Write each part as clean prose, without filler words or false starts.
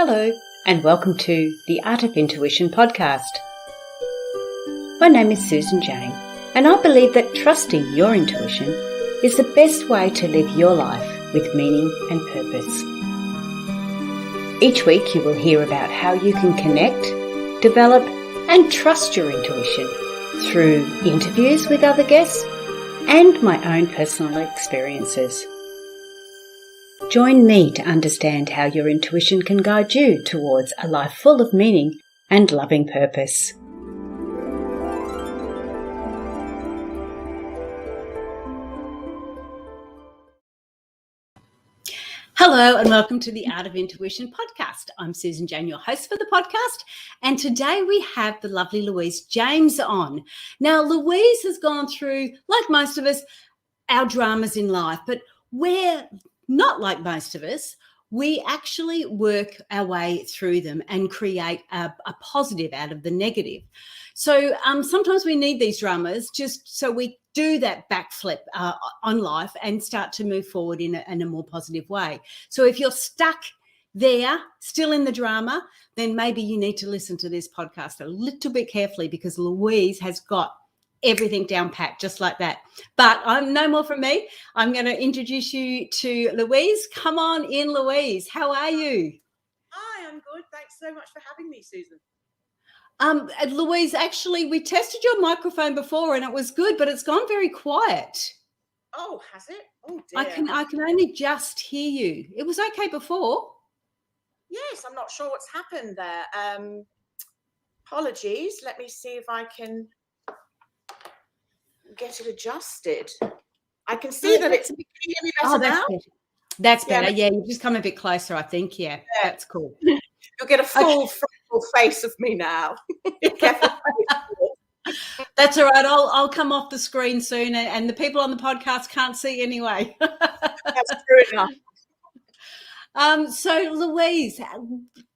Hello, and welcome to the Art of Intuition podcast. My name is Susan Jane, and I believe that trusting your intuition is the best way to live your life with meaning and purpose. Each week you will hear about how you can connect, develop, and trust your intuition through interviews with other guests and my own personal experiences. Join me to understand how your intuition can guide you towards a life full of meaning and loving purpose. Hello and welcome to the Art of Intuition podcast. I'm Susan Jane, your host for the podcast, and today we have the lovely Louise James on. Now, Louise has gone through, like most of us, our dramas in life, but we're not like most of us. We actually work our way through them and create a positive out of the negative. So sometimes we need these dramas just so we do that backflip on life and start to move forward in a more positive way. So if you're stuck there, still in the drama, then maybe you need to listen to this podcast a little bit carefully, because Louise has got everything down packed just like that. But no more from me. I'm going to introduce you to Louise. Come on in, Louise. How are you? Hi, I'm good. Thanks so much for having me, Susan. Louise, actually, we tested your microphone before and it was good, but it's gone very quiet. Oh, has it? Oh, dear. I can only just hear you. It was okay before. Yes, I'm not sure what's happened there. Apologies. Let me see if I can get it adjusted. I can see that it's... Can you hear me better now? That's better. Yeah, you've just come a bit closer, I think. Yeah, that's cool. You'll get a full frontal face of me now. That's all right. I'll come off the screen soon, and the people on the podcast can't see anyway. That's true enough. So, Louise,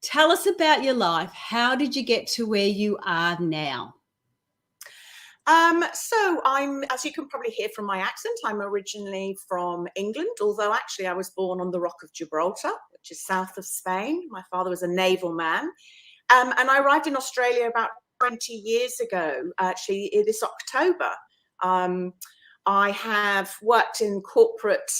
tell us about your life. How did you get to where you are now? So I'm, as you can probably hear from my accent, I'm originally from England, although actually I was born on the Rock of Gibraltar, which is south of Spain. My father was a naval man. And I arrived in Australia about 20 years ago, actually this October. I have worked in corporate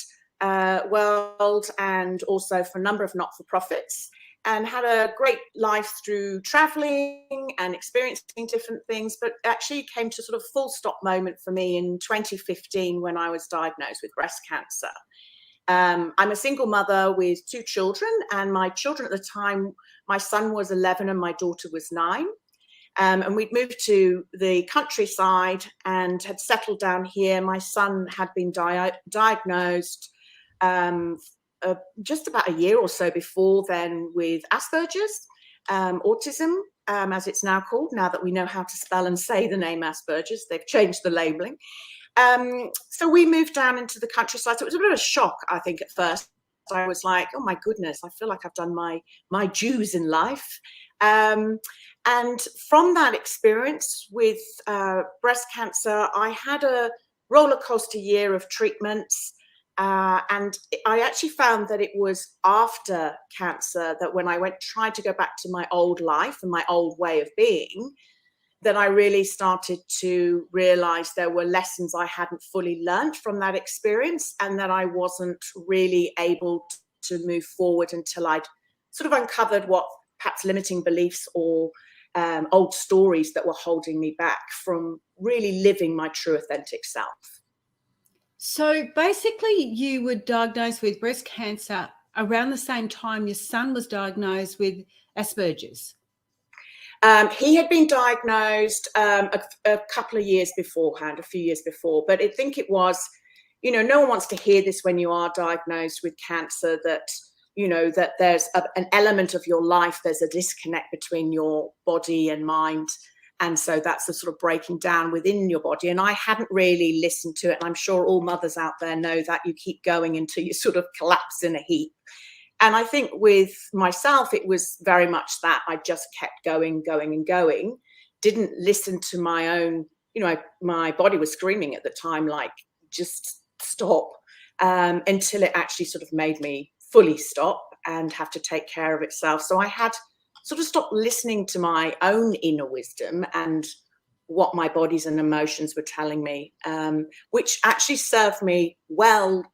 world and also for a number of not-for-profits, and had a great life through traveling and experiencing different things, but actually came to sort of full stop moment for me in 2015 when I was diagnosed with breast cancer. I'm a single mother with two children, and my children at the time, my son was 11 and my daughter was 9. And we'd moved to the countryside and had settled down here. My son had been diagnosed just about a year or so before then with Asperger's, autism, as it's now called, now that we know how to spell and say the name Asperger's. They've changed the labeling. So we moved down into the countryside. So it was a bit of a shock, I think, at first. I was like, oh my goodness, I feel like I've done my dues in life. And from that experience with breast cancer, I had a roller coaster year of treatments. And I actually found that it was after cancer that when I tried to go back to my old life and my old way of being, that I really started to realize there were lessons I hadn't fully learned from that experience, and that I wasn't really able to move forward until I'd sort of uncovered what perhaps limiting beliefs or old stories that were holding me back from really living my true authentic self. So basically you were diagnosed with breast cancer around the same time your son was diagnosed with Asperger's. He had been diagnosed a couple of years beforehand, a few years before, but I think it was, no one wants to hear this when you are diagnosed with cancer, that, that there's an element of your life, there's a disconnect between your body and mind. And so that's the sort of breaking down within your body. And I hadn't really listened to it. And I'm sure all mothers out there know that you keep going until you sort of collapse in a heap. And I think with myself, it was very much that I just kept going, didn't listen to my own, my body was screaming at the time, like, just stop, until it actually sort of made me fully stop. and have to take care of itself. So I had sort of stopped listening to my own inner wisdom and what my bodies and emotions were telling me, which actually served me well,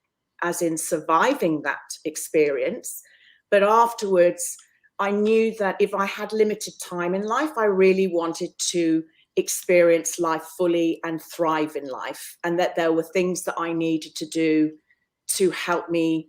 as in surviving that experience. But afterwards, I knew that if I had limited time in life, I really wanted to experience life fully and thrive in life, and that there were things that I needed to do to help me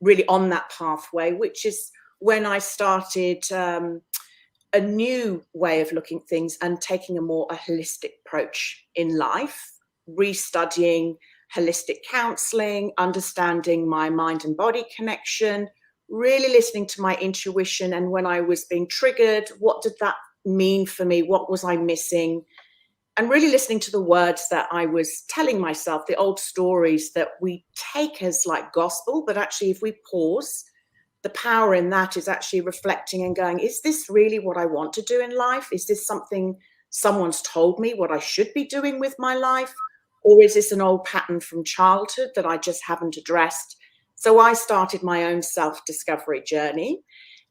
really on that pathway, which is when I started a new way of looking at things and taking a holistic approach in life, restudying holistic counseling, understanding my mind and body connection, really listening to my intuition. And when I was being triggered, what did that mean for me? What was I missing? And really listening to the words that I was telling myself, the old stories that we take as like gospel, but actually if we pause, the power in that is actually reflecting and going, is this really what I want to do in life? Is this something someone's told me what I should be doing with my life? Or is this an old pattern from childhood that I just haven't addressed? So I started my own self-discovery journey,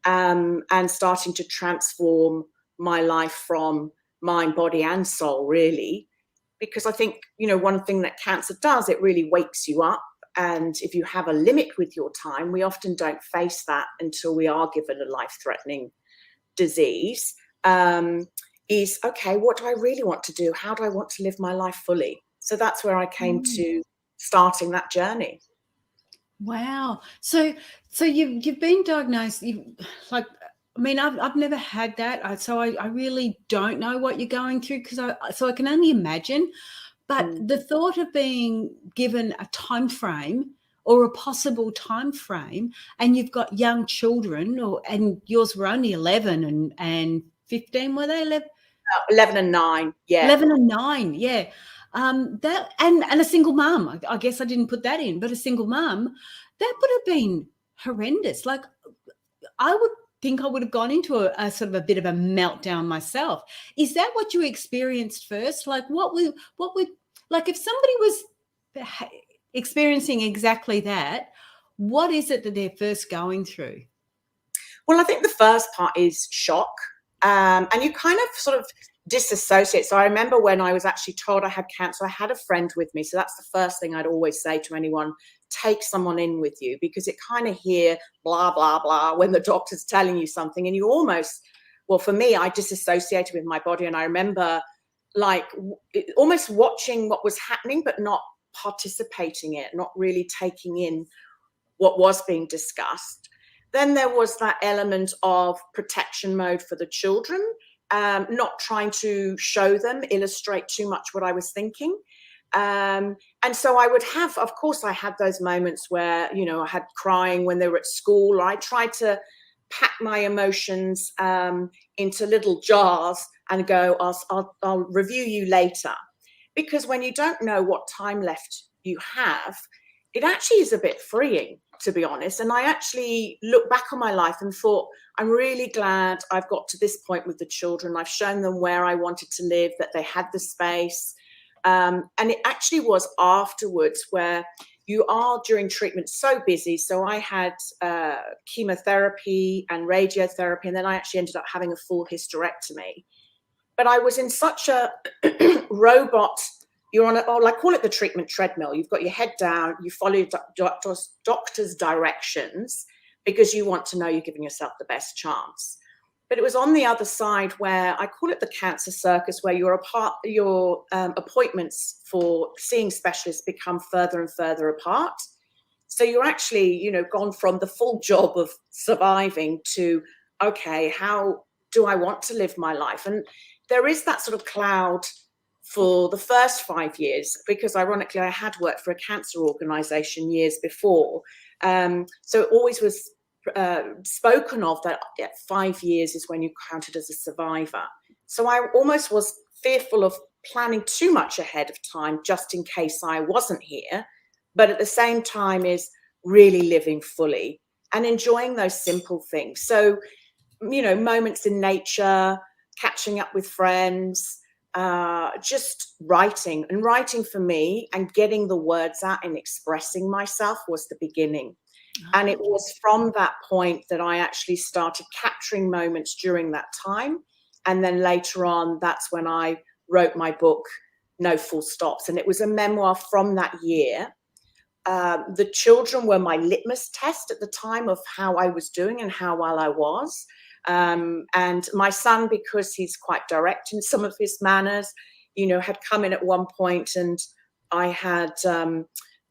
and starting to transform my life from mind, body, and soul, really. Because I think, one thing that cancer does, it really wakes you up. And if you have a limit with your time, we often don't face that until we are given a life-threatening disease. Is, okay, what do I really want to do? How do I want to live my life fully? So that's where I came to starting that journey. Wow. So you've been diagnosed. I've never had that. So I really don't know what you're going through, so I can only imagine. But the thought of being given a time frame or a possible time frame, and you've got young children, and yours were only 11 and 15, were they? 11 and 9, yeah. 11 and 9, yeah. That and a single mum. I guess I didn't put that in, but a single mum, that would have been horrendous. Like, I would think I would have gone into a sort of a bit of a meltdown myself. Is that what you experienced first? Like, what would like if somebody was experiencing exactly that, what is it that they're first going through? Well, I think the first part is shock, and you kind of sort of disassociate. So I remember when I was actually told I had cancer, I had a friend with me. So that's the first thing I'd always say to anyone: take someone in with you, because it kind of hear blah, blah, blah when the doctor's telling you something, and you almost, well, for me, I disassociated with my body. And I remember like almost watching what was happening, but not participating in it, not really taking in what was being discussed. Then there was that element of protection mode for the children, not trying to show them, illustrate too much what I was thinking. And so I would have, of course, I had those moments where, I had crying when they were at school. I tried to pack my emotions into little jars and go, I'll review you later. Because when you don't know what time left you have, it actually is a bit freeing, to be honest. And I actually look back on my life and thought, I'm really glad I've got to this point with the children. I've shown them where I wanted to live, that they had the space. And it actually was afterwards where you are during treatment so busy. So I had chemotherapy and radiotherapy, and then I actually ended up having a full hysterectomy. But I was in such a robot. You're on call it the treatment treadmill. You've got your head down, you follow doctor's directions because you want to know you're giving yourself the best chance. But it was on the other side where I call it the cancer circus, where your appointments for seeing specialists become further and further apart. So you're actually, gone from the full job of surviving to, okay, how do I want to live my life? And there is that sort of cloud for the first 5 years, because ironically, I had worked for a cancer organization years before. So it always was spoken of that 5 years is when you counted as a survivor. So I almost was fearful of planning too much ahead of time, just in case I wasn't here. But at the same time is really living fully and enjoying those simple things. So, moments in nature, catching up with friends, just writing. And writing for me and getting the words out and expressing myself was the beginning. And it was from that point that I actually started capturing moments during that time. And then later on, that's when I wrote my book, No Full Stops. And it was a memoir from that year. The children were my litmus test at the time of how I was doing and how well I was. And my son, because he's quite direct in some of his manners, had come in at one point, and I had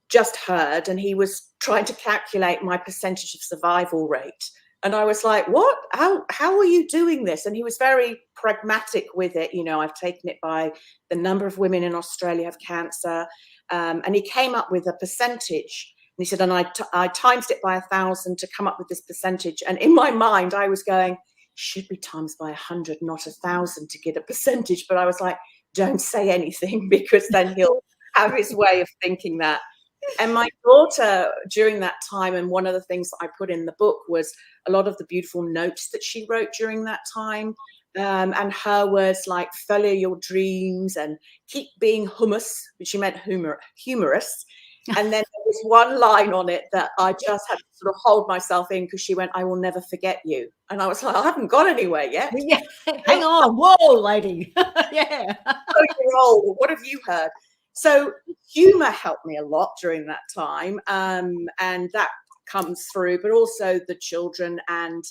just heard, and he was trying to calculate my percentage of survival rate. And I was like, what? How are you doing this? And he was very pragmatic with it. I've taken it by the number of women in Australia have cancer. And he came up with a percentage. And he said, and I times it by 1,000 to come up with this percentage. And in my mind, I was going, should be times by 100, not 1,000 to get a percentage. But I was like, don't say anything, because then he'll have his way of thinking that. And my daughter, during that time, and one of the things that I put in the book was a lot of the beautiful notes that she wrote during that time. And her words like follow your dreams and keep being hummus, which she meant humorous. And then there was one line on it that I just had to sort of hold myself in, because she went, I will never forget you. And I was like, I haven't got anywhere yet. Yeah. Hang on. Whoa, lady. Yeah. You're old. What have you heard? So humor helped me a lot during that time. And that comes through, but also the children. And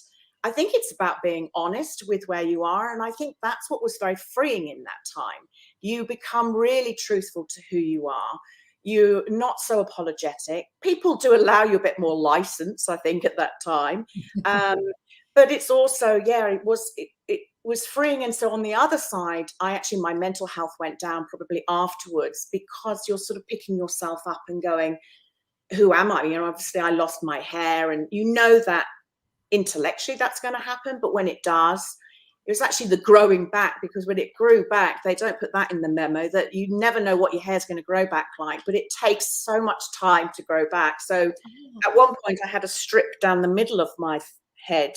I think it's about being honest with where you are. And I think that's what was very freeing in that time. You become really truthful to who you are. You're not so apologetic. People do allow you a bit more license, I think, at that time. But it's also, it was freeing. And so on the other side, my mental health went down probably afterwards, because you're sort of picking yourself up and going, who am I? Obviously I lost my hair, and that intellectually that's going to happen. But when it does, it was actually the growing back, because when it grew back, they don't put that in the memo, that you never know what your hair's going to grow back like, but it takes so much time to grow back. So at one point I had a strip down the middle of my head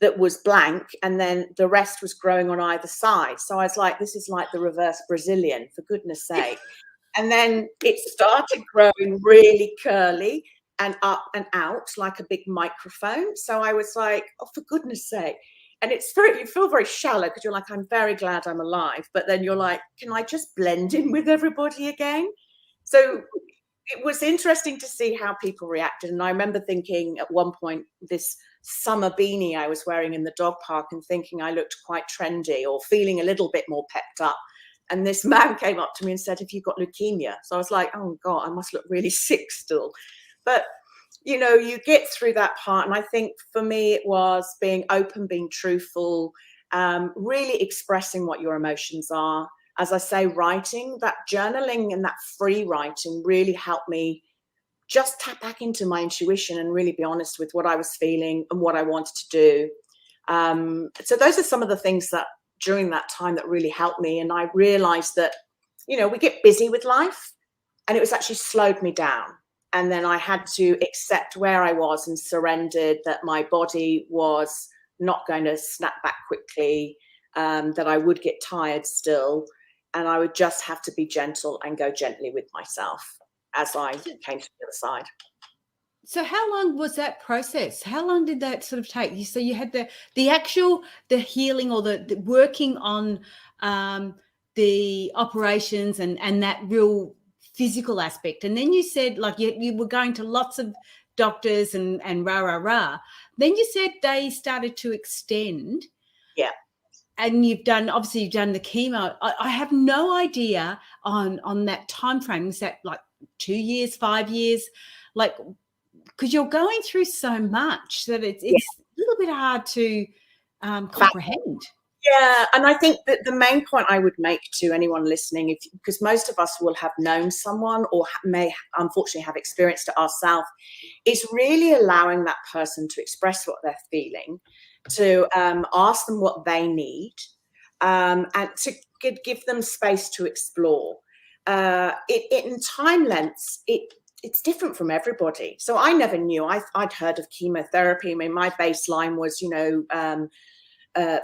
that was blank, and then the rest was growing on either side. So I was like, this is like the reverse Brazilian, for goodness sake. And then it started growing really curly and up and out like a big microphone. So I was like, oh, for goodness sake. And you feel very shallow, because you're like, I'm very glad I'm alive. But then you're like, can I just blend in with everybody again? So it was interesting to see how people reacted. And I remember thinking at one point, this summer beanie I was wearing in the dog park, and thinking I looked quite trendy, or feeling a little bit more pepped up. And this man came up to me and said, have you got leukemia? So I was like, oh God, I must look really sick still. But you get through that part. And I think for me, it was being open, being truthful, really expressing what your emotions are. As I say, writing, that journaling and that free writing really helped me just tap back into my intuition and really be honest with what I was feeling and what I wanted to do. So those are some of the things that during that time that really helped me. And I realized that, we get busy with life, and it was actually slowed me down. And then I had to accept where I was and surrendered that my body was not going to snap back quickly, that I would get tired still. And I would just have to be gentle and go gently with myself as I came to the other side. So how long was that process? How long did that sort of take? So you had the healing, or the working on the operations and that real physical aspect. And then you said, like, you were going to lots of doctors and rah. Then you said they started to extend. Yeah. And you've done the chemo. I have no idea on that time frame. Is that like 2 years, 5 years? Like, because you're going through so much that it's a little bit hard to comprehend. Yeah, and I think that the main point I would make to anyone listening, because most of us will have known someone or may unfortunately have experienced it ourselves, is really allowing that person to express what they're feeling, to ask them what they need, and to give them space to explore. In time lengths, it's different from everybody. So I never knew. I'd heard of chemotherapy. I mean, my baseline was,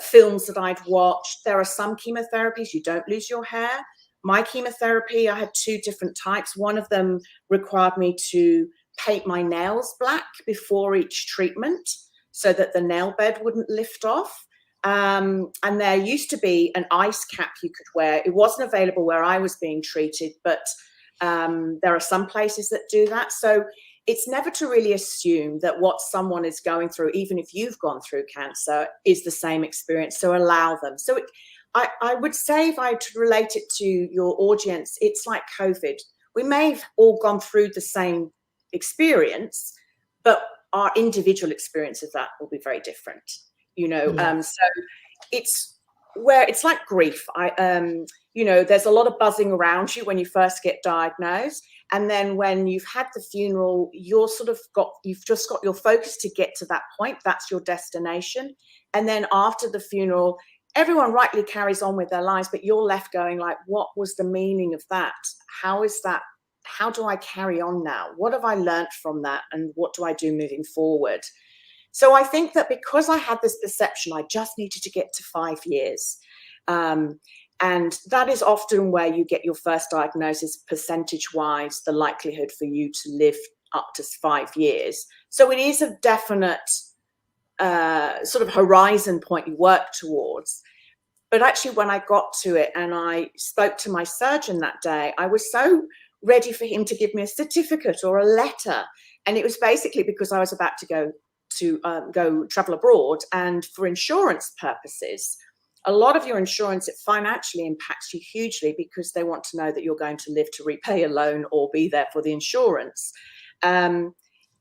films that I'd watched. There are some chemotherapies you don't lose your hair. My chemotherapy, I had 2 different types. One of them required me to paint my nails black before each treatment so that the nail bed wouldn't lift off. And there used to be an ice cap you could wear. It wasn't available where I was being treated, but there are some places that do that. So it's never to really assume that what someone is going through, even if you've gone through cancer, is the same experience. So allow them. So I would say, if I had to relate it to your audience, it's like COVID. We may have all gone through the same experience, but our individual experience of that will be very different, you know. So it's where it's like grief. You know, there's a lot of buzzing around you when you first get diagnosed, and then when you've had the funeral, you've just got your focus to get to that point. That's your destination. And then after the funeral, everyone rightly carries on with their lives, but you're left going like, what was the meaning of that? How is that? How do I carry on now? What have I learned from that? And what do I do moving forward? So I think that because I had this perception, I just needed to get to 5 years. And that is often where you get your first diagnosis, percentage-wise, the likelihood for you to live up to 5 years. So it is a definite sort of horizon point you work towards. But actually, when I got to it and I spoke to my surgeon that day, I was so ready for him to give me a certificate or a letter. And it was basically because I was about to go travel abroad, and for insurance purposes, a lot of your insurance, it financially impacts you hugely because they want to know that you're going to live to repay a loan or be there for the insurance.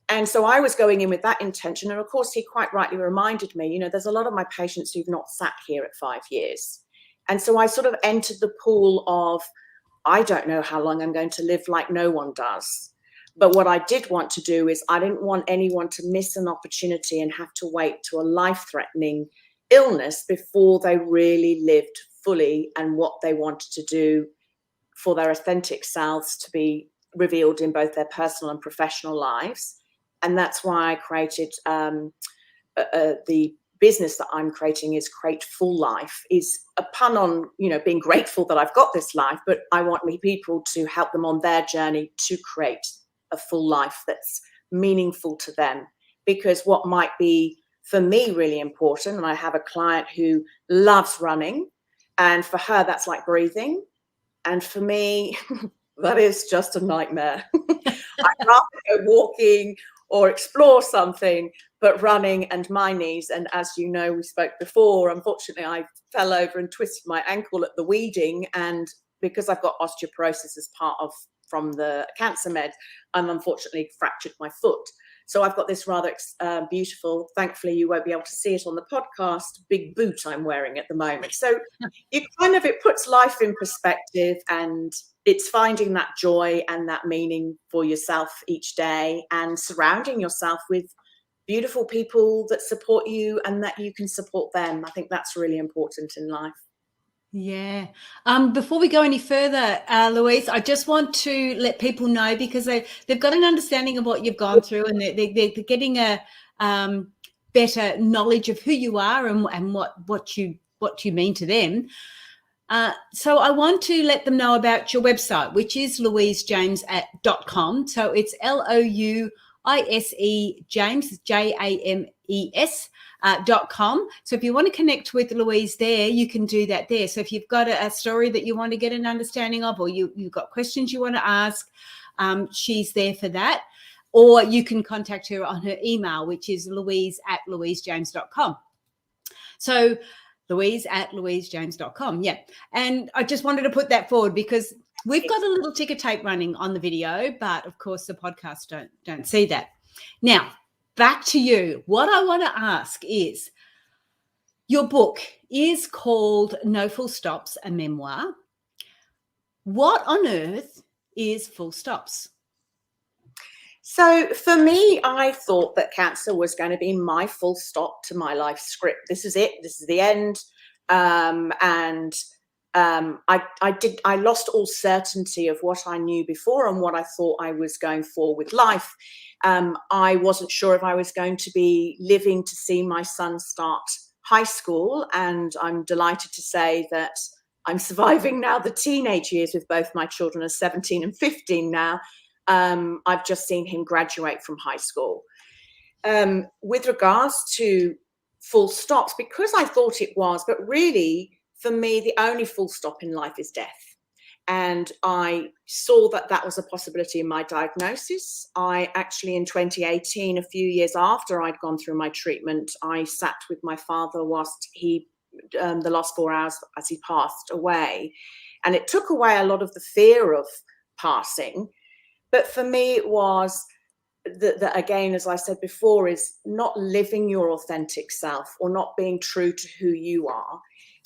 And so I was going in with that intention. And of course, he quite rightly reminded me, you know, there's a lot of my patients who've not sat here at 5 years. And so I sort of entered the pool of, I don't know how long I'm going to live, like no one does. But what I did want to do is I didn't want anyone to miss an opportunity and have to wait to a life-threatening illness before they really lived fully and what they wanted to do for their authentic selves to be revealed in both their personal and professional lives. And that's why I created the business that I'm creating is Create Full Life, is a pun on, you know, being grateful that I've got this life, but I want people to help them on their journey to create a full life that's meaningful to them. Because what might be for me really important, and I have a client who loves running, and for her that's like breathing, and for me that is just a nightmare. I'd rather go walking or explore something, but running and my knees. And as you know, we spoke before, unfortunately I fell over and twisted my ankle at the weeding, and because I've got osteoporosis as part of from the cancer med, I'm unfortunately fractured my foot. So I've got this rather beautiful, thankfully you won't be able to see it on the podcast, big boot I'm wearing at the moment. So it puts life in perspective, and it's finding that joy and that meaning for yourself each day, and surrounding yourself with beautiful people that support you and that you can support them. I think that's really important in life. Yeah. Before we go any further, Louise, I just want to let people know, because they've got an understanding of what you've gone through, and they're getting a better knowledge of who you are and what you mean to them. So I want to let them know about your website, which is louisejames.com. So it's LOUISE James, JAMES.com. So if you want to connect with Louise there, you can do that there. So if you've got a story that you want to get an understanding of, or you've got questions you want to ask, she's there for that. Or you can contact her on her email, which is louise@louisejames.com. So louise@louisejames.com. Yeah. And I just wanted to put that forward because we've got a little ticker tape running on the video, but of course the podcast don't see that. Now, back to you. What I want to ask is, your book is called No Full Stops, a memoir. What on earth is full stops? So for me, I thought that cancer was going to be my full stop to my life script. This is it. This is the end. I lost all certainty of what I knew before and what I thought I was going for with life. I wasn't sure if I was going to be living to see my son start high school. And I'm delighted to say that I'm surviving now the teenage years with both my children are 17 and 15 now. I've just seen him graduate from high school. With regards to full stops, because I thought it was, but really for me, the only full stop in life is death. And I saw that that was a possibility in my diagnosis. I actually, in 2018, a few years after I'd gone through my treatment, I sat with my father whilst he, the last 4 hours as he passed away. And it took away a lot of the fear of passing. But for me, it was that again, as I said before, is not living your authentic self or not being true to who you are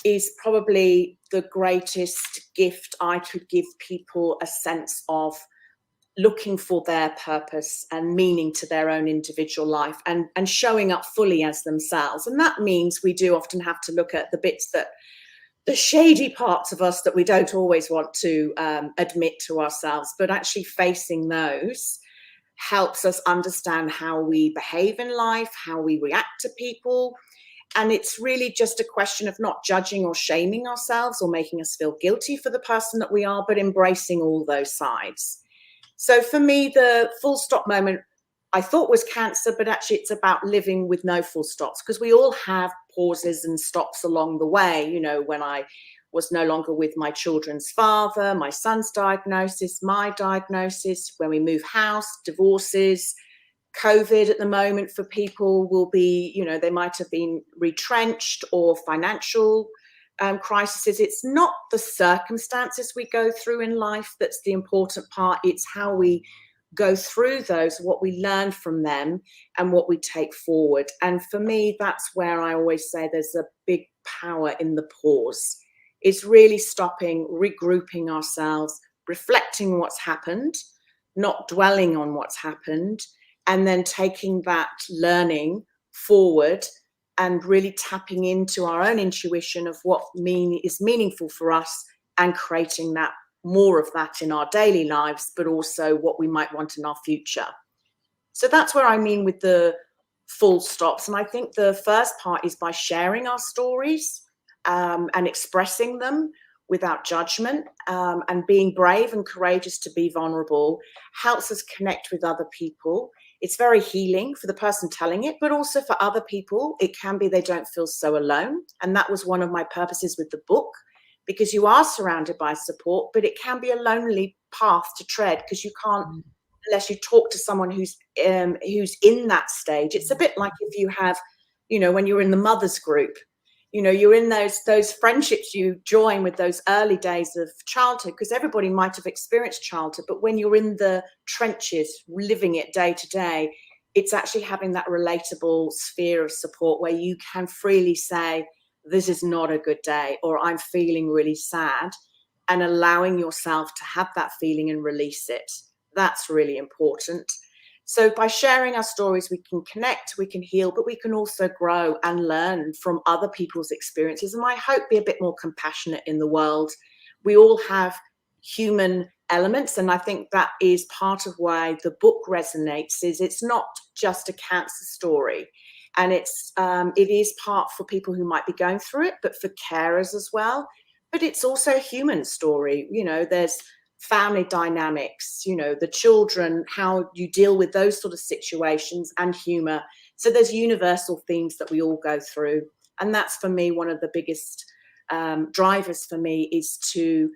is probably the greatest gift I could give people, a sense of looking for their purpose and meaning to their own individual life and showing up fully as themselves. And that means we do often have to look at the bits that the shady parts of us that we don't always want to admit to ourselves, but actually facing those helps us understand how we behave in life, how we react to people. And it's really just a question of not judging or shaming ourselves or making us feel guilty for the person that we are, but embracing all those sides. So for me, the full stop moment I thought was cancer, but actually it's about living with no full stops, because we all have pauses and stops along the way. You know, when I was no longer with my children's father, my son's diagnosis, my diagnosis, when we move house, divorces, COVID at the moment for people will be, you know, they might have been retrenched or financial crises. It's not the circumstances we go through in life that's the important part. It's how we go through those, what we learn from them and what we take forward. And for me, that's where I always say there's a big power in the pause. It's really stopping, regrouping ourselves, reflecting what's happened, not dwelling on what's happened, and then taking that learning forward and really tapping into our own intuition of what is meaningful for us and creating that more of that in our daily lives, but also what we might want in our future. So that's where I mean with the full stops. And I think the first part is by sharing our stories and expressing them without judgment, and being brave and courageous to be vulnerable helps us connect with other people. It's very healing for the person telling it, but also for other people. It can be they don't feel so alone. And that was one of my purposes with the book, because you are surrounded by support, but it can be a lonely path to tread because you can't, unless you talk to someone who's in that stage. It's a bit like if you have, you know, when you're in the mother's group, you know, you're in those friendships you join with those early days of childhood, because everybody might have experienced childhood, but when you're in the trenches, living it day to day, it's actually having that relatable sphere of support where you can freely say, this is not a good day, or I'm feeling really sad, and allowing yourself to have that feeling and release it. That's really important. So by sharing our stories, we can connect, we can heal, but we can also grow and learn from other people's experiences. And I hope be a bit more compassionate in the world. We all have human elements. And I think that is part of why the book resonates, is it's not just a cancer story. And it is part for people who might be going through it, but for carers as well. But it's also a human story. You know, there's family dynamics, you know, the children, how you deal with those sort of situations, and humor. So there's universal themes that we all go through. And that's, for me, one of the biggest drivers for me, is to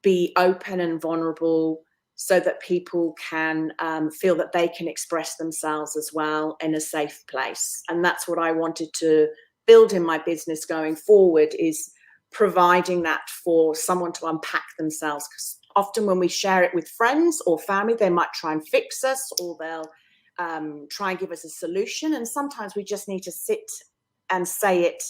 be open and vulnerable so that people can feel that they can express themselves as well in a safe place. And that's what I wanted to build in my business going forward, is providing that for someone to unpack themselves. Because often when we share it with friends or family, they might try and fix us, or they'll try and give us a solution. And sometimes we just need to sit and say it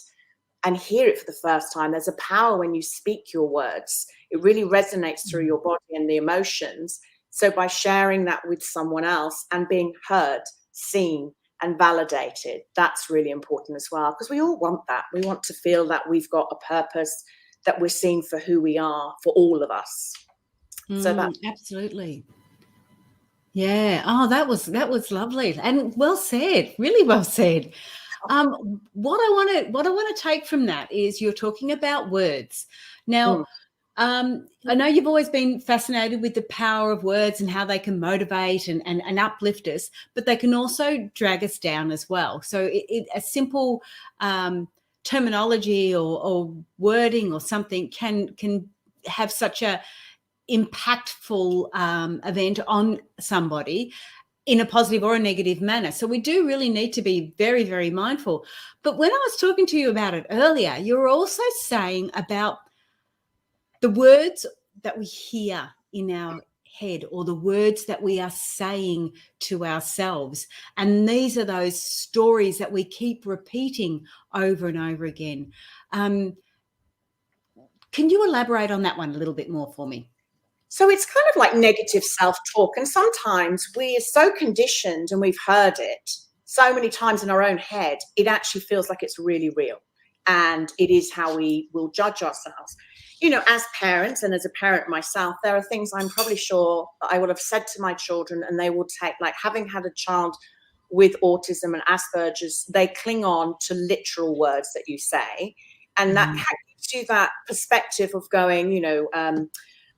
and hear it for the first time. There's a power when you speak your words. It really resonates through your body and the emotions. So by sharing that with someone else and being heard, seen, and validated, that's really important as well, because we all want that. We want to feel that we've got a purpose, that we're seen for who we are, for all of us. So that absolutely. Yeah. Oh, that was lovely and well said. Really well said. What I want to take from that is you're talking about words. Now, I know you've always been fascinated with the power of words and how they can motivate and uplift us, but they can also drag us down as well. So a simple terminology or wording or something can have such a impactful event on somebody in a positive or a negative manner. So we do really need to be very, very mindful. But when I was talking to you about it earlier, you were also saying about the words that we hear in our head or the words that we are saying to ourselves. And these are those stories that we keep repeating over and over again. Can you elaborate on that one a little bit more for me? So it's kind of like negative self-talk. And sometimes we are so conditioned and we've heard it so many times in our own head, it actually feels like it's really real. And it is how we will judge ourselves. You know, as parents and as a parent myself, there are things I'm probably sure that I would have said to my children and they will take, like having had a child with autism and Asperger's, they cling on to literal words that you say. And that gives you that perspective of going, you know,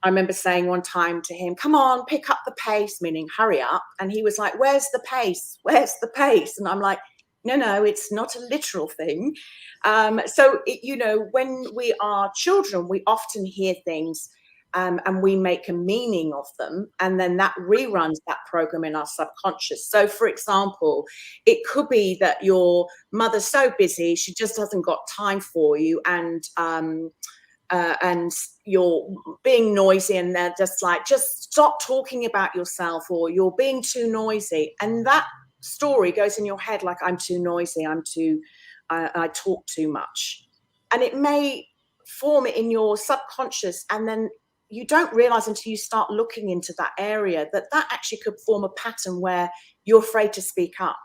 I remember saying one time to him, come on, pick up the pace, meaning hurry up. And he was like, where's the pace? Where's the pace? And I'm like, no, it's not a literal thing. You know, when we are children, we often hear things and we make a meaning of them. And then that reruns that program in our subconscious. So, for example, it could be that your mother's so busy, she just hasn't got time for you. And you're being noisy and they're just like, just stop talking about yourself, or you're being too noisy. And that story goes in your head like, I'm too noisy, I talk too much. And it may form it in your subconscious, and then you don't realize until you start looking into that area that actually could form a pattern where you're afraid to speak up,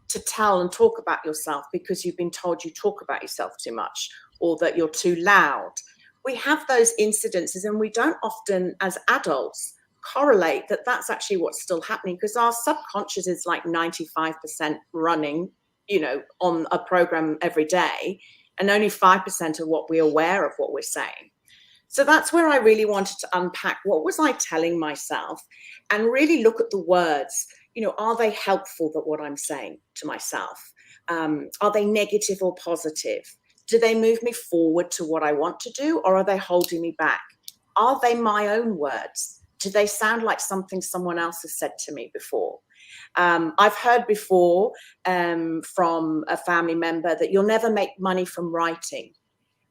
to tell and talk about yourself because you've been told you talk about yourself too much, or that you're too loud. We have those incidences and we don't often, as adults, correlate that that's actually what's still happening, because our subconscious is like 95% running, you know, on a program every day, and only 5% of what we're aware of what we're saying. So that's where I really wanted to unpack what was I telling myself and really look at the words. You know, are they helpful, that what I'm saying to myself? Are they negative or positive? Do they move me forward to what I want to do, or are they holding me back? Are they my own words? Do they sound like something someone else has said to me before? I've heard before from a family member that you'll never make money from writing.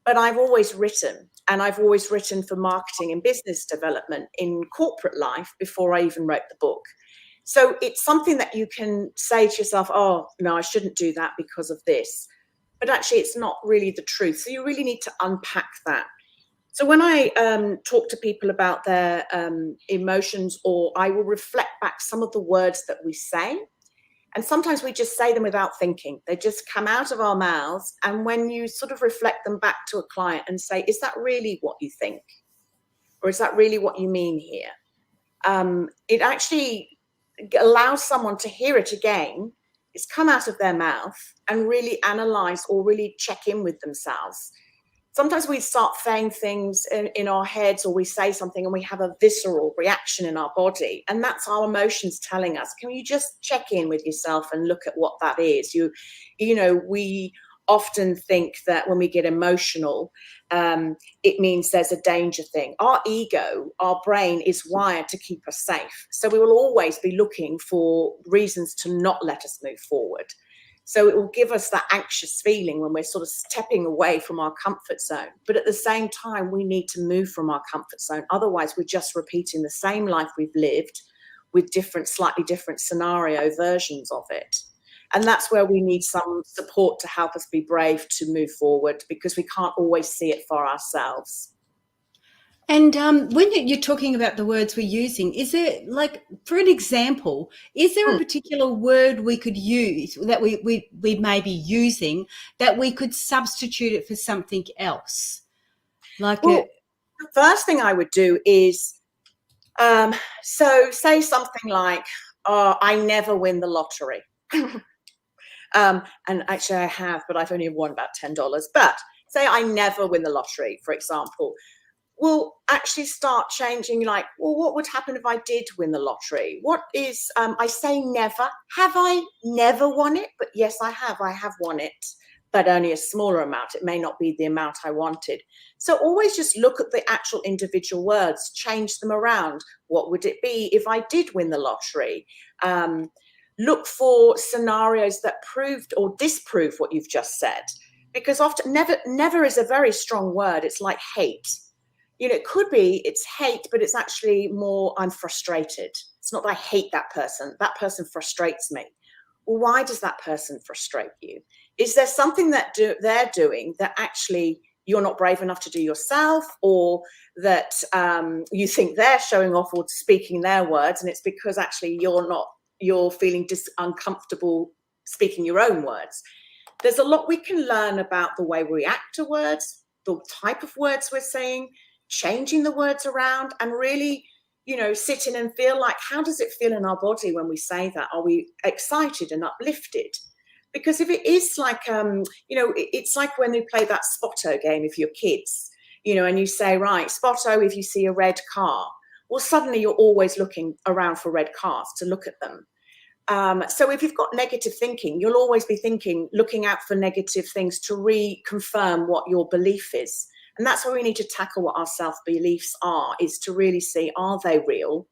But I've always written, and I've always written for marketing and business development in corporate life before I even wrote the book. So it's something that you can say to yourself, oh, no, I shouldn't do that because of this. But actually, it's not really the truth. So you really need to unpack that. So when I talk to people about their emotions, or I will reflect back some of the words that we say, and sometimes we just say them without thinking. They just come out of our mouths. And when you sort of reflect them back to a client and say, is that really what you think? Or is that really what you mean here? It actually allows someone to hear it again. It's come out of their mouth, and really analyze or really check in with themselves. Sometimes we start saying things in our heads, or we say something and we have a visceral reaction in our body, and that's our emotions telling us. Can you just check in with yourself and look at what that is? You know, we often think that when we get emotional, it means there's a danger thing. Our ego, our brain is wired to keep us safe. So we will always be looking for reasons to not let us move forward. So it will give us that anxious feeling when we're sort of stepping away from our comfort zone. But at the same time, we need to move from our comfort zone. Otherwise, we're just repeating the same life we've lived with slightly different scenario versions of it. And that's where we need some support to help us be brave to move forward, because we can't always see it for ourselves. And when you're talking about the words we're using, is there, like, for an example, is there a particular word we could use that we may be using that we could substitute it for something else? Like, the first thing I would do is, so say something like, oh, I never win the lottery. And actually I have, but I've only won about $10. But say I never win the lottery, for example. will actually start changing, like, well, what would happen if I did win the lottery? What is, I say never. Have I never won it? But yes, I have won it, but only a smaller amount. It may not be the amount I wanted. So always just look at the actual individual words, change them around. What would it be if I did win the lottery? Look for scenarios that proved or disproved what you've just said, because often never is a very strong word. It's like hate. It could be it's hate, but it's actually more, I'm frustrated. It's not that I hate that person. That person frustrates me. Well, why does that person frustrate you? Is there something that they're doing that actually you're not brave enough to do yourself, or that you think they're showing off or speaking their words, and it's because actually you're feeling uncomfortable speaking your own words? There's a lot we can learn about the way we react to words, the type of words we're saying, changing the words around, and really, sit in and feel like, how does it feel in our body when we say that? Are we excited and uplifted? Because if it is like, it's like when they play that Spotto game with your kids, and you say, right, Spotto, if you see a red car, well, suddenly you're always looking around for red cars to look at them. So if you've got negative thinking, you'll always be looking out for negative things to reconfirm what your belief is. And that's why we need to tackle what our self-beliefs are, is to really see, are they real?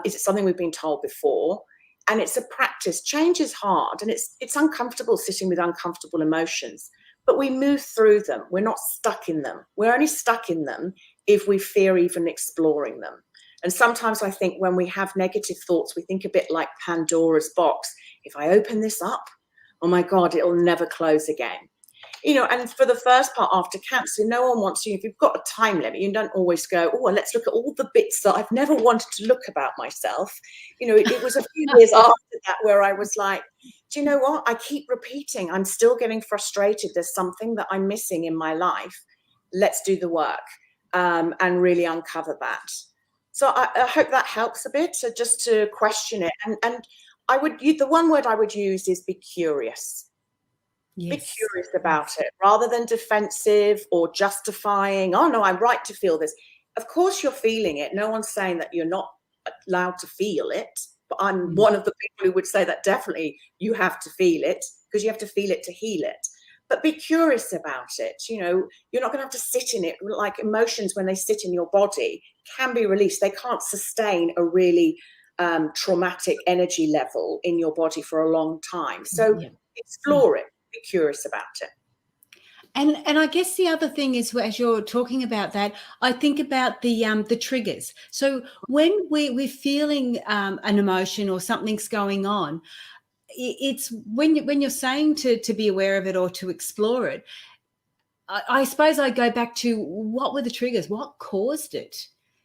Is it something we've been told before? And it's a practice. Change is hard, and it's uncomfortable sitting with uncomfortable emotions, but we move through them. We're not stuck in them. We're only stuck in them if we fear even exploring them. And sometimes I think when we have negative thoughts, we think a bit like Pandora's box. If I open this up, oh my God, it'll never close again. And for the first part, after cancer, no one wants if you've got a time limit, you don't always go, oh, well, let's look at all the bits that I've never wanted to look about myself. It was a few years after that where I was like, do you know what? I keep repeating, I'm still getting frustrated. There's something that I'm missing in my life. Let's do the work and really uncover that. So I hope that helps a bit. So just to question it. And the one word I would use is be curious. Yes. Be curious about it, rather than defensive or justifying, oh no, I'm right to feel this. Of course you're feeling it. No one's saying that you're not allowed to feel it. But I'm one of the people who would say that definitely you have to feel it, because you have to feel it to heal it. But be curious about it. You're not going to have to sit in it. Like emotions, when they sit in your body, can be released. They can't sustain a really traumatic energy level in your body for a long time. So explore it. Be curious about it. And I guess the other thing is, as you're talking about that, I think about the triggers. So when we're feeling an emotion or something's going on, it's when you're saying to be aware of it or to explore it, I suppose I go back to, what were the triggers? What caused it?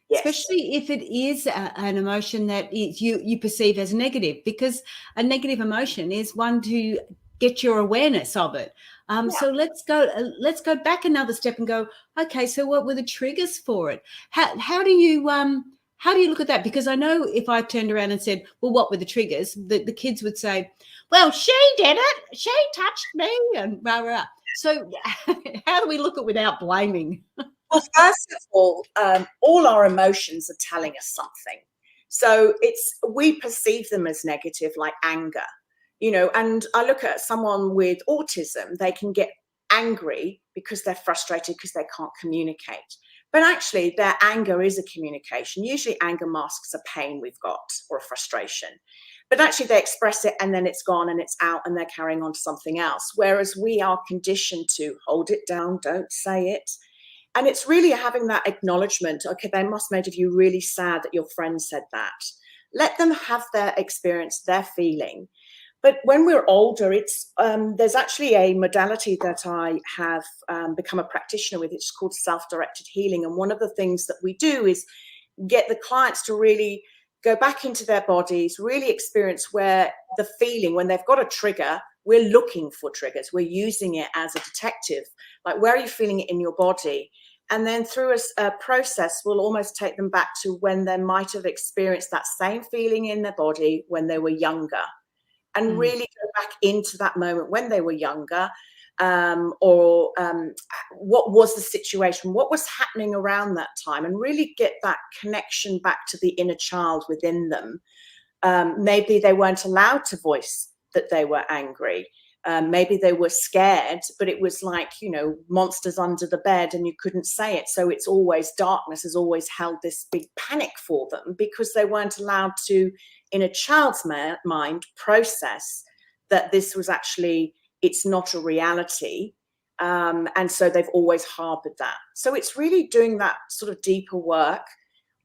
Yes. Especially if it is an emotion that you perceive as negative, because a negative emotion is one to get your awareness of it. So let's go back another step and go, okay, so what were the triggers for it? How do you look at that? Because I know if I turned around and said, well, what were the triggers? The kids would say, well, she did it. She touched me, and rah, rah. So how do we look at without blaming? Well, first of all our emotions are telling us something. So we perceive them as negative, like anger. And I look at someone with autism, they can get angry because they're frustrated because they can't communicate. But actually, their anger is a communication. Usually anger masks a pain we've got or a frustration. But actually they express it and then it's gone and it's out and they're carrying on to something else. Whereas we are conditioned to hold it down, don't say it. And it's really having that acknowledgement. Okay, they must have made you really sad that your friend said that. Let them have their experience, their feeling. But when we're older, there's actually a modality that I have become a practitioner with. It's called self-directed healing. And one of the things that we do is get the clients to really go back into their bodies, really experience where the feeling, when they've got a trigger, we're looking for triggers. We're using it as a detective. Like, where are you feeling it in your body? And then through a process, we'll almost take them back to when they might have experienced that same feeling in their body when they were younger. And really go back into that moment when they were younger, what was the situation, what was happening around that time, and really get that connection back to the inner child within them. Maybe they weren't allowed to voice that they were angry. Maybe they were scared, but it was like, monsters under the bed and you couldn't say it. So it's always, darkness has always held this big panic for them because they weren't allowed to, in a child's mind, process that this was actually, it's not a reality. And so they've always harbored that. So it's really doing that sort of deeper work.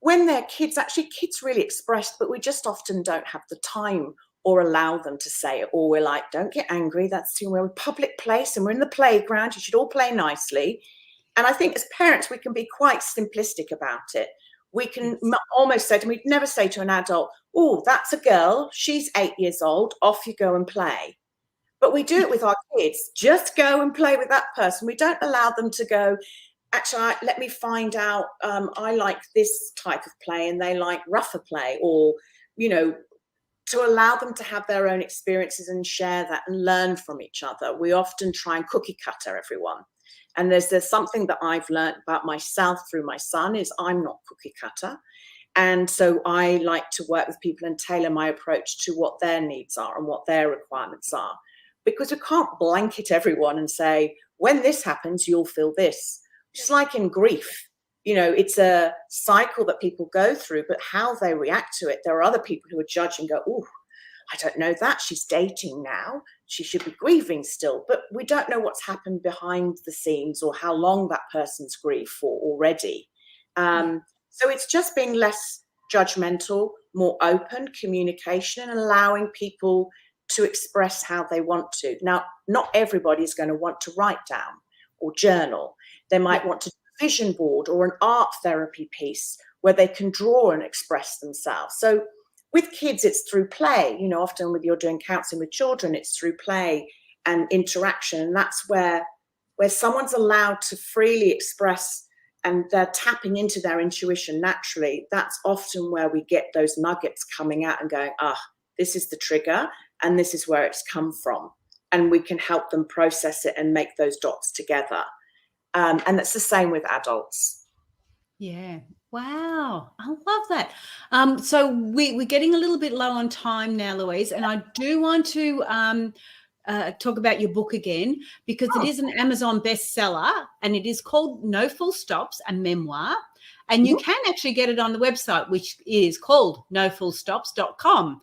When they're kids, actually kids really express, but we just often don't have the time or allow them to say it, or we're like, don't get angry, that's, we're a public place and we're in the playground, you should all play nicely. And I think as parents, we can be quite simplistic about it. We can almost say, we'd never say to an adult, oh, that's a girl, she's 8 years old, off you go and play. But we do it with our kids, just go and play with that person. We don't allow them to go, actually, let me find out, I like this type of play and they like rougher play, or, to allow them to have their own experiences and share that and learn from each other. We often try and cookie cutter everyone. And there's something that I've learned about myself through my son is I'm not cookie cutter. And so I like to work with people and tailor my approach to what their needs are and what their requirements are. Because we can't blanket everyone and say, when this happens, you'll feel this. Just like in grief. It's a cycle that people go through, but how they react to it, there are other people who are judging and go, oh, I don't know that. She's dating now. She should be grieving still. But we don't know what's happened behind the scenes or how long that person's grieved for already. So it's just being less judgmental, more open communication, and allowing people to express how they want to. Now, not everybody is going to want to write down or journal. They might want to vision board or an art therapy piece where they can draw and express themselves. So with kids, it's through play. Often when you're doing counseling with children, it's through play and interaction. And that's where someone's allowed to freely express and they're tapping into their intuition naturally. That's often where we get those nuggets coming out and going, this is the trigger and this is where it's come from. And we can help them process it and make those dots together. And that's the same with adults. Yeah. Wow. I love that. So we're getting a little bit low on time now, Louise, and I do want to talk about your book again, because it is an Amazon bestseller and it is called No Full Stops, a memoir. And you can actually get it on the website, which is called nofullstops.com,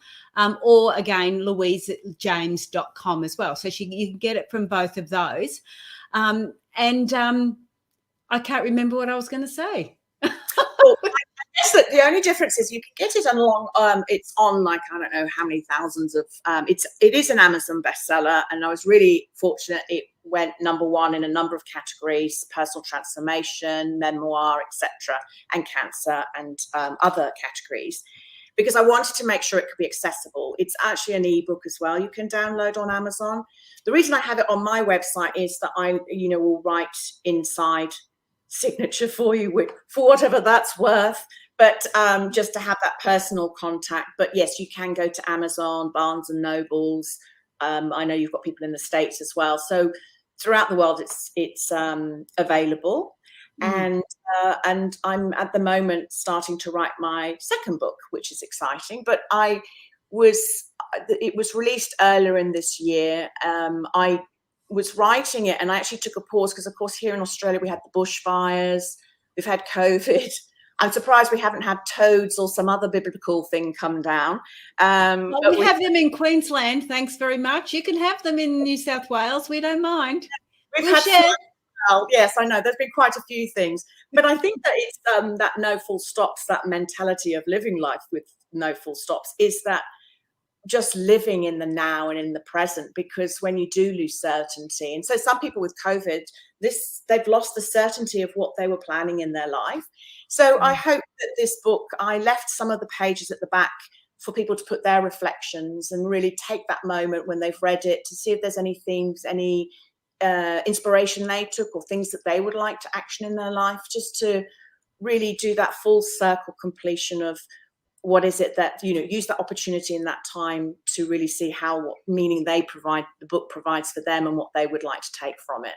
or again, louisejames.com as well. So you can get it from both of those. I can't remember what I was going to say. Well, I guess that the only difference is you can get it on it's on like, I don't know how many thousands of, it is an Amazon bestseller. And I was really fortunate. It went #1 in a number of categories: personal transformation, memoir, etc., and cancer, and other categories, because I wanted to make sure it could be accessible. It's actually an ebook as well. You can download on Amazon. The reason I have it on my website is that I, will write inside signature for you for whatever that's worth, but just to have that personal contact. But yes, you can go to Amazon, Barnes and Nobles. I know you've got people in the States as well. So throughout the world, it's available. And I'm at the moment starting to write my second book, which is exciting. But it was released earlier in this year. I was writing it and I actually took a pause because, of course, here in Australia, we had the bushfires, we've had COVID. I'm surprised we haven't had toads or some other biblical thing come down. Well, we have them in Queensland. Thanks very much. You can have them in New South Wales. We don't mind. We'll had yes, I know. There's been quite a few things. But I think that it's that no full stops, that mentality of living life with no full stops, is that just living in the now and in the present, because when you do lose certainty, and so some people with COVID, they've lost the certainty of what they were planning in their life. So I hope that this book, I left some of the pages at the back for people to put their reflections and really take that moment when they've read it to see if there's any themes, any inspiration they took, or things that they would like to action in their life, just to really do that full circle completion of what is it that, use that opportunity in that time to really see what meaning the book provides for them and what they would like to take from it.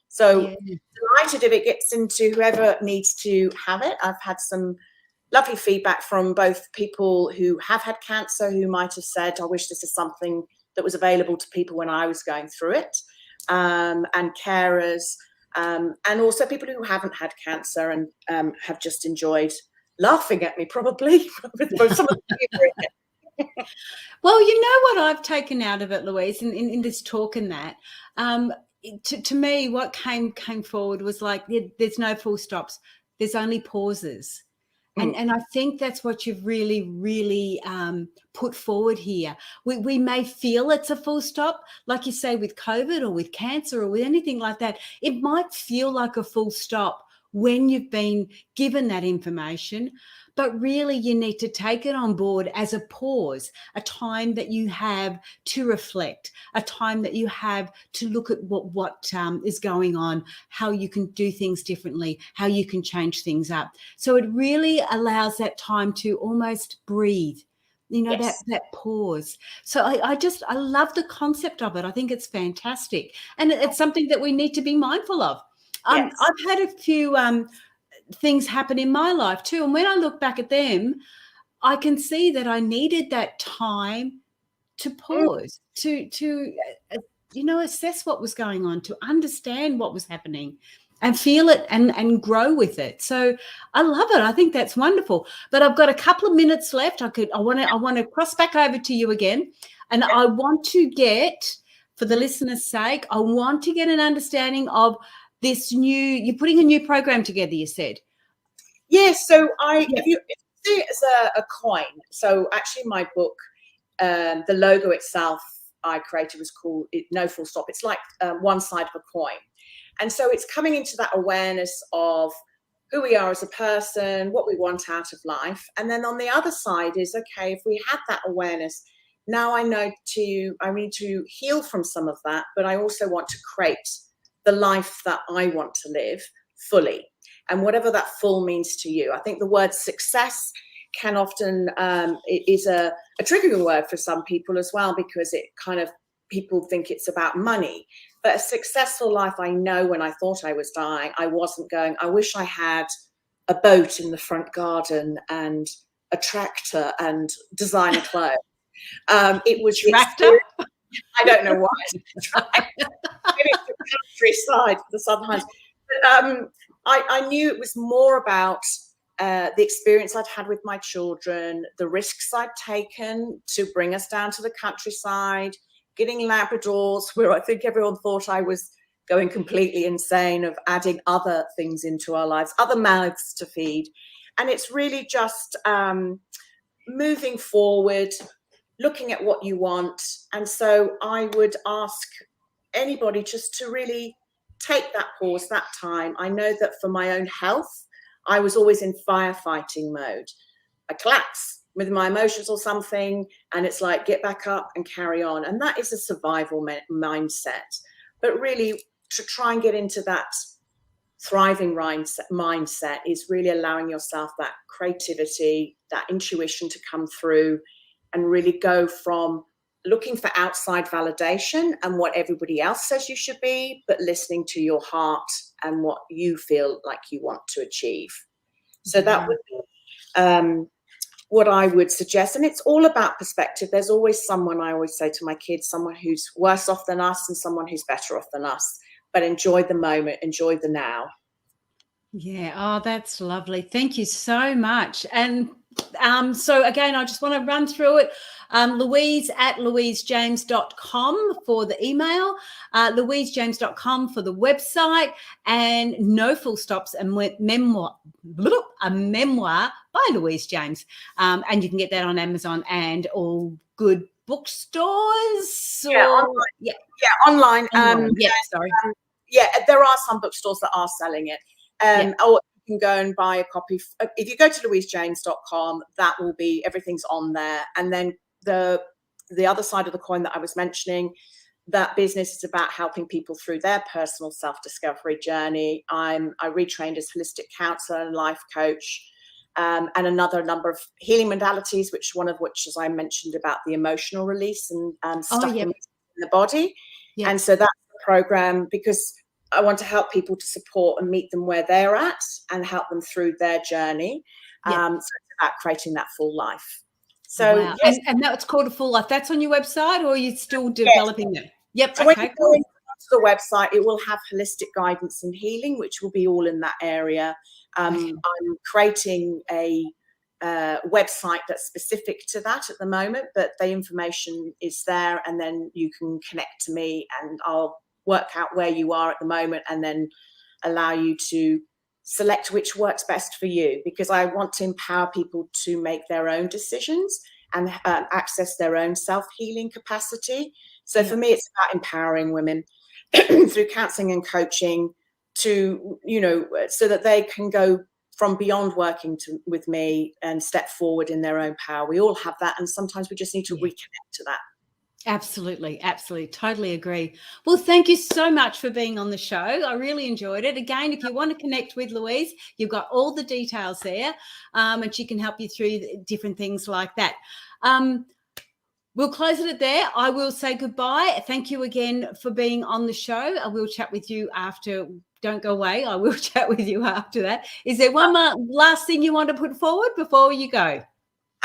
So delighted if it gets into whoever needs to have it. I've had some lovely feedback from both people who have had cancer, who might have said, I wish this is something that was available to people when I was going through it, and carers, and also people who haven't had cancer and have just enjoyed laughing at me, probably. Some of the Well, you know what I've taken out of it, Louise, in this talk and that, to me, what came forward was like, there's no full stops. There's only pauses. And I think that's what you've really, really put forward here. We may feel it's a full stop, like you say, with COVID or with cancer or with anything like that. It might feel like a full stop when you've been given that information, but really you need to take it on board as a pause, a time that you have to reflect, a time that you have to look at what is going on, how you can do things differently, how you can change things up. So it really allows that time to almost breathe, Yes. that pause. So I love the concept of it. I think it's fantastic. And it's something that we need to be mindful of. Yes. I've had a few things happen in my life too. And when I look back at them, I can see that I needed that time to pause, to assess what was going on, to understand what was happening and feel it and grow with it. So I love it. I think that's wonderful. But I've got a couple of minutes left. I want to cross back over to you again. And I want to get, for the listeners' sake, I want to get an understanding of this you're putting a new program together, you said. Yes. So if you see it as a coin, so actually my book, the logo itself I created was called No Full Stop. It's like one side of a coin. And so it's coming into that awareness of who we are as a person, what we want out of life. And then on the other side is, okay, if we have that awareness, now I need to heal from some of that, but I also want to create the life that I want to live fully. And whatever that full means to you. I think the word success can often, it is a triggering word for some people as well, because it kind of, people think it's about money. But a successful life, I know when I thought I was dying, I wasn't going, I wish I had a boat in the front garden and a tractor and designer clothes. It was tractor. I don't know why. Maybe it's the countryside, the southern highlands. But I knew it was more about the experience I'd had with my children, the risks I'd taken to bring us down to the countryside, getting Labradors, where I think everyone thought I was going completely insane, of adding other things into our lives, other mouths to feed. And it's really just moving forward, looking at what you want. And so I would ask anybody just to really take that pause, that time. I know that for my own health, I was always in firefighting mode. I collapse with my emotions or something, and it's like, get back up and carry on. And that is a survival mindset. But really, to try and get into that thriving mindset is really allowing yourself that creativity, that intuition to come through, and really go from looking for outside validation and what everybody else says you should be, but listening to your heart and what you feel like you want to achieve. So that would be what I would suggest. And it's all about perspective. There's always someone, I always say to my kids, someone who's worse off than us and someone who's better off than us. But enjoy the moment, enjoy the now. Yeah. Oh, that's lovely. Thank you so much. And so again, I just want to run through it. Louise at louisejames.com for the email, louisejames.com for the website, and No Full Stops, a memoir by Louise James. And you can get that on Amazon and all good bookstores. Online. Sorry. There are some bookstores that are selling it. Or you can go and buy a copy. If you go to louisejames.com, that will be, everything's on there. And then the other side of the coin that I was mentioning, that business is about helping people through their personal self-discovery journey. I retrained as holistic counselor and life coach. and another number of healing modalities, one of which, as I mentioned, about the emotional release and stuck in the body. Yep. And so that's the program, because I want to help people to support and meet them where they're at and help them through their journey. So it's about creating that full life. So wow. yes, And that's called a full life. That's on your website, or are you still developing them? Yep. So when you go into the website, it will have holistic guidance and healing, which will be all in that area. I'm creating a website that's specific to that at the moment, but the information is there, and then you can connect to me and I'll work out where you are at the moment and then allow you to select which works best for you, because I want to empower people to make their own decisions and access their own self-healing capacity. So for me, it's about empowering women through counseling and coaching to, so that they can go from beyond working with me and step forward in their own power. We all have that, and sometimes we just need to reconnect to that. Absolutely. Absolutely. Totally agree. Well, thank you so much for being on the show. I really enjoyed it. Again, if you want to connect with Louise, you've got all the details there, and she can help you through different things like that. We'll close it at there. I will say goodbye. Thank you again for being on the show. I will chat with you after. Don't go away. I will chat with you after that. Is there one last thing you want to put forward before you go?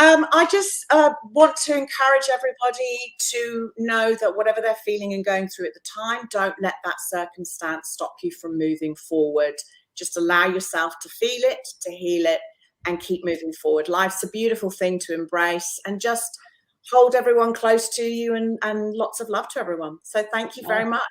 I just want to encourage everybody to know that whatever they're feeling and going through at the time, don't let that circumstance stop you from moving forward. Just allow yourself to feel it, to heal it, and keep moving forward. Life's a beautiful thing to embrace, and just hold everyone close to you, and lots of love to everyone. So thank you very much.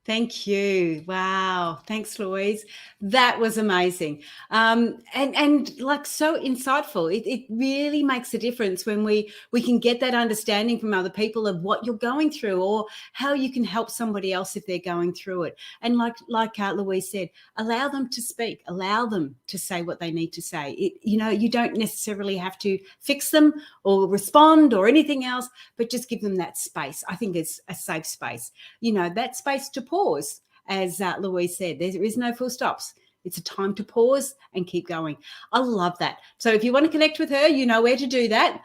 Thank you. Wow. Thanks, Louise. That was amazing. And like so insightful. It really makes a difference when we can get that understanding from other people of what you're going through, or how you can help somebody else if they're going through it. And like Louise said, allow them to speak, allow them to say what they need to say. You don't necessarily have to fix them or respond or anything else, but just give them that space. I think it's a safe space, that space to pause, as Louise said. There is no full stops. It's a time to pause and keep going. I love that. So if you want to connect with her, you know where to do that.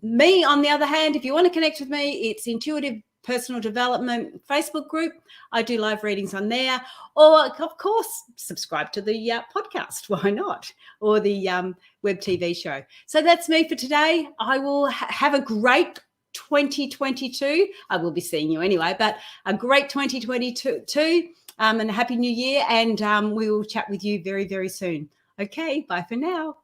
Me, on the other hand, if you want to connect with me, it's Intuitive Personal Development Facebook group. I do live readings on there. Or, of course, subscribe to the podcast. Why not? Or the web TV show. So that's me for today. I will have a great 2022. I will be seeing you anyway, but a great 2022 and a happy new year. And we will chat with you very, very soon. Okay, bye for now.